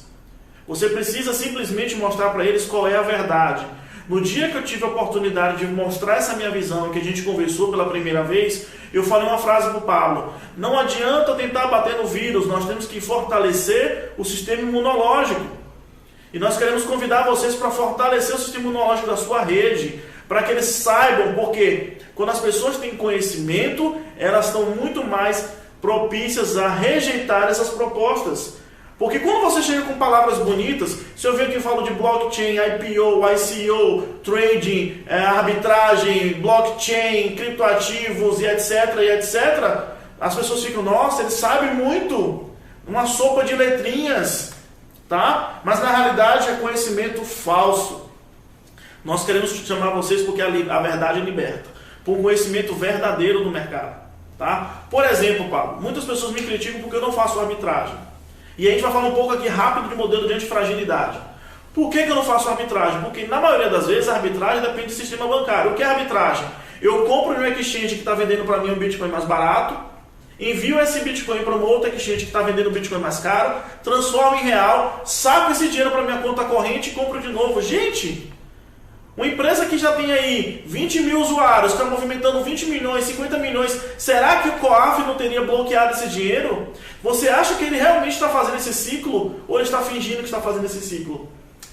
Você precisa simplesmente mostrar para eles qual é a verdade. No dia que eu tive a oportunidade de mostrar essa minha visão, que a gente conversou pela primeira vez, eu falei uma frase para o Pablo: não adianta tentar bater no vírus, nós temos que fortalecer o sistema imunológico. E nós queremos convidar vocês para fortalecer o sistema imunológico da sua rede, para que eles saibam, porque quando as pessoas têm conhecimento, elas estão muito mais propícias a rejeitar essas propostas. Porque quando você chega com palavras bonitas, se eu ver que eu falo de blockchain, IPO, ICO, trading, arbitragem, blockchain, criptoativos e etc, as pessoas ficam, nossa, eles sabem muito, uma sopa de letrinhas, tá? Mas na realidade é conhecimento falso. Nós queremos chamar vocês porque a verdade liberta, por um conhecimento verdadeiro do mercado, tá? Por exemplo, Pablo, muitas pessoas me criticam porque eu não faço arbitragem. E a gente vai falar um pouco aqui rápido de modelo de antifragilidade. Por que eu não faço arbitragem? Porque na maioria das vezes a arbitragem depende do sistema bancário. O que é arbitragem? Eu compro no exchange que está vendendo para mim um Bitcoin mais barato, envio esse Bitcoin para uma outra exchange que está vendendo um Bitcoin mais caro, transformo em real, saco esse dinheiro para minha conta corrente e compro de novo. Gente, uma empresa que já tem aí 20 mil usuários, está movimentando 20 milhões, 50 milhões, será que o COAF não teria bloqueado esse dinheiro? Você acha que ele realmente está fazendo esse ciclo ou ele está fingindo que está fazendo esse ciclo?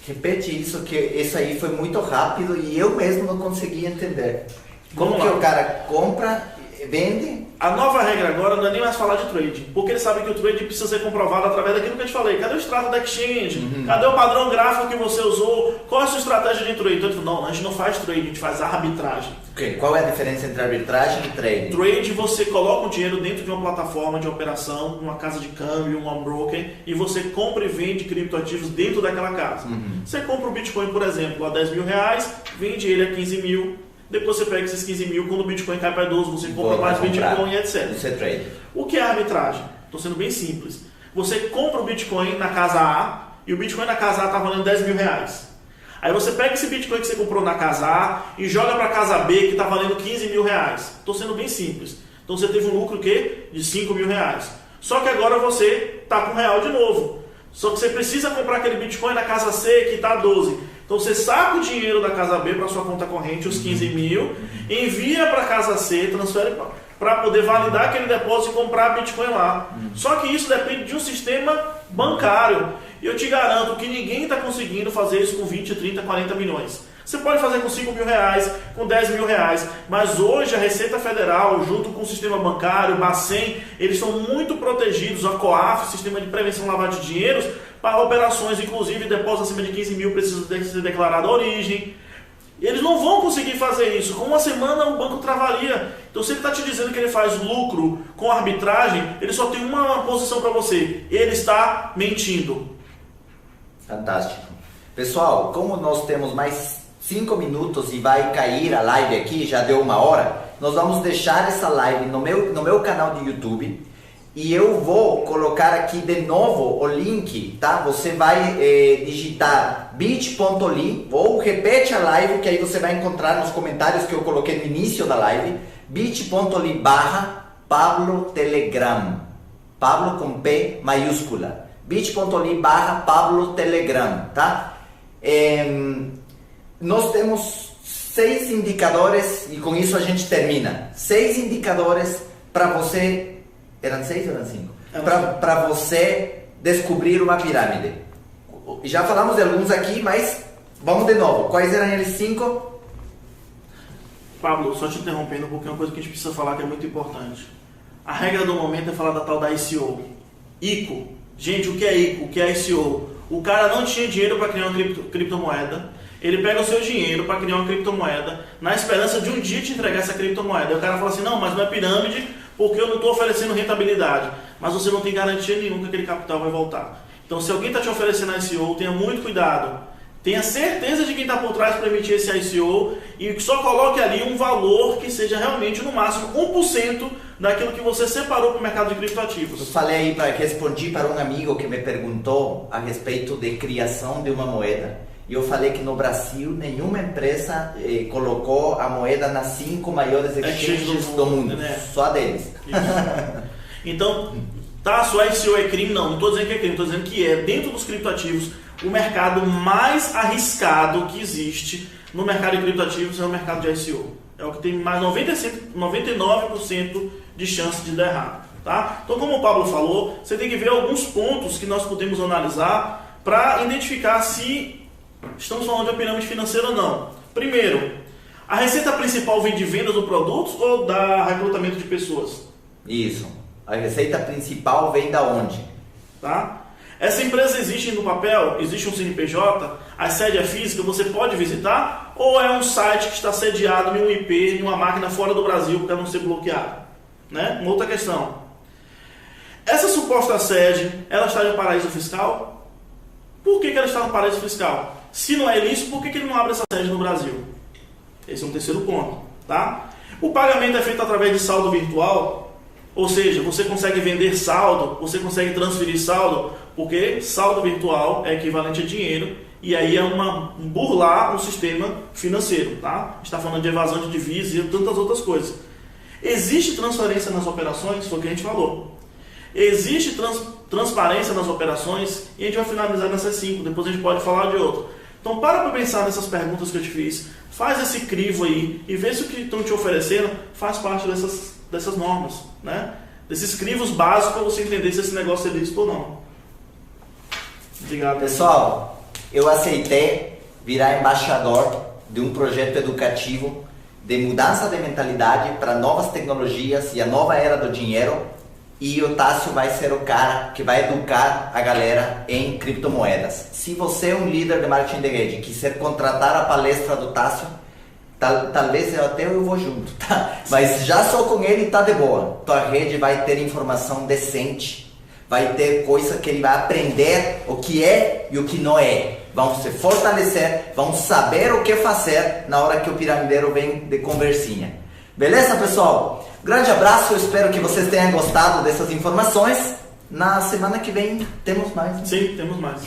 Repete isso, que isso aí foi muito rápido e eu mesmo não consegui entender. Como que o cara compra, vende? A nova regra agora não é nem mais falar de trading, porque ele sabe que o trading precisa ser comprovado através daquilo que eu te falei. Cadê o extrato da exchange? Cadê o padrão gráfico que você usou? Qual é a sua estratégia de trading? Então ele falou, não, a gente não faz trading, a gente faz arbitragem. Okay. Qual é a diferença entre arbitragem e trading? Trade, você coloca o dinheiro dentro de uma plataforma de operação, uma casa de câmbio, um broker, e você compra e vende criptoativos dentro daquela casa. Você compra o Bitcoin, por exemplo, a 10 mil reais, vende ele a 15 mil, depois você pega esses 15 mil, quando o Bitcoin cai para 12, você compra mais Bitcoin e etc. Isso é trade. O que é arbitragem? Estou sendo bem simples. Você compra o Bitcoin na casa A, e o Bitcoin na casa A está valendo 10 mil reais. Aí você pega esse Bitcoin que você comprou na casa A e joga para a casa B que está valendo 15 mil reais. Estou sendo bem simples. Então você teve um lucro de 5 mil reais. Só que agora você está com real de novo. Só que você precisa comprar aquele Bitcoin na casa C que está 12. Então você saca o dinheiro da casa B para sua conta corrente, os 15 mil, envia para a casa C, transfere para poder validar aquele depósito e comprar Bitcoin lá. Só que isso depende de um sistema bancário. E eu te garanto que ninguém está conseguindo fazer isso com 20, 30, 40 milhões. Você pode fazer com 5 mil reais, com 10 mil reais, mas hoje a Receita Federal, junto com o sistema bancário, o Bacen, eles estão muito protegidos, a COAF, Sistema de Prevenção à Lavagem de Dinheiros, para operações, inclusive depósito acima de 15 mil precisa ser declarado a origem. Eles não vão conseguir fazer isso. Com uma semana o banco travaria. Então se ele está te dizendo que ele faz lucro com arbitragem, ele só tem uma posição para você. Ele está mentindo. Fantástico. Pessoal, como nós temos mais 5 minutos e vai cair a live aqui, já deu 1 hora, nós vamos deixar essa live no meu canal de YouTube e eu vou colocar aqui de novo o link, tá? Você vai digitar bit.ly ou repete a live que aí você vai encontrar nos comentários que eu coloquei no início da live, bit.ly/Pablo Telegram, Pablo com P maiúscula, bit.ly/Pablo Telegram, tá? Nós temos 6 indicadores e com isso a gente termina. 6 indicadores para você. Eram 6 ou eram 5? Para você descobrir uma pirâmide. Já falamos de alguns aqui, mas vamos de novo. Quais eram eles 5? Pablo, só te interrompendo porque é uma coisa que a gente precisa falar que é muito importante. A regra do momento é falar da tal da ICO. ICO. Gente, o que é ICO? O que é ICO? O cara não tinha dinheiro para criar uma criptomoeda. Ele pega o seu dinheiro para criar uma criptomoeda na esperança de um dia te entregar essa criptomoeda. Aí o cara fala assim, não, mas não é pirâmide porque eu não estou oferecendo rentabilidade. Mas você não tem garantia nenhuma que aquele capital vai voltar. Então se alguém está te oferecendo ICO, tenha muito cuidado. Tenha certeza de quem está por trás para emitir esse ICO e só coloque ali um valor que seja realmente no máximo 1% daquilo que você separou para o mercado de criptoativos. Eu falei aí, respondi para um amigo que me perguntou a respeito de criação de uma moeda. E eu falei que no Brasil nenhuma empresa colocou a moeda nas 5 maiores exchanges do mundo, né? Só deles. Então, tá, só ICO é crime? Não estou dizendo que é crime, estou dizendo que é, dentro dos criptoativos, o mercado mais arriscado que existe no mercado de criptoativos é o mercado de ICO. É o que tem mais 99% de chance de dar errado. Tá? Então, como o Pablo falou, você tem que ver alguns pontos que nós podemos analisar para identificar se estamos falando de uma pirâmide financeira ou não. Primeiro, a receita principal vem de venda do produto ou da recrutamento de pessoas? Isso. A receita principal vem da onde? Tá? Essa empresa existe no papel? Existe um CNPJ? A sede é física? Você pode visitar? Ou é um site que está sediado em um IP, em uma máquina fora do Brasil para não ser bloqueado? Né? Uma outra questão. Essa suposta sede, ela está em um paraíso fiscal? Por que ela está no paraíso fiscal? Se não é ilícito, por que ele não abre essa sede no Brasil? Esse é um terceiro ponto. Tá? O pagamento é feito através de saldo virtual, ou seja, você consegue vender saldo, você consegue transferir saldo, porque saldo virtual é equivalente a dinheiro, e aí é burlar um sistema financeiro. Tá? A gente está falando de evasão de divisas e tantas outras coisas. Existe transparência nas operações? Foi o que a gente falou. Existe transparência nas operações? E a gente vai finalizar nessas 5, depois a gente pode falar de outro. Então para pensar nessas perguntas que eu te fiz, faz esse crivo aí e vê se o que estão te oferecendo faz parte dessas normas, né? Desses crivos básicos para você entender se esse negócio é lícito ou não. Obrigado. Pessoal, eu aceitei virar embaixador de um projeto educativo de mudança de mentalidade para novas tecnologias e a nova era do dinheiro. E o Tássio vai ser o cara que vai educar a galera em criptomoedas. Se você é um líder de marketing de rede e quiser contratar a palestra do Tássio, talvez eu vou junto, tá? Mas já só com ele tá de boa. Tua rede vai ter informação decente, vai ter coisa que ele vai aprender o que é e o que não é. Vão se fortalecer, vão saber o que fazer na hora que o piramideiro vem de conversinha. Beleza, pessoal? Grande abraço, eu espero que vocês tenham gostado dessas informações. Na semana que vem temos mais. Sim, temos mais.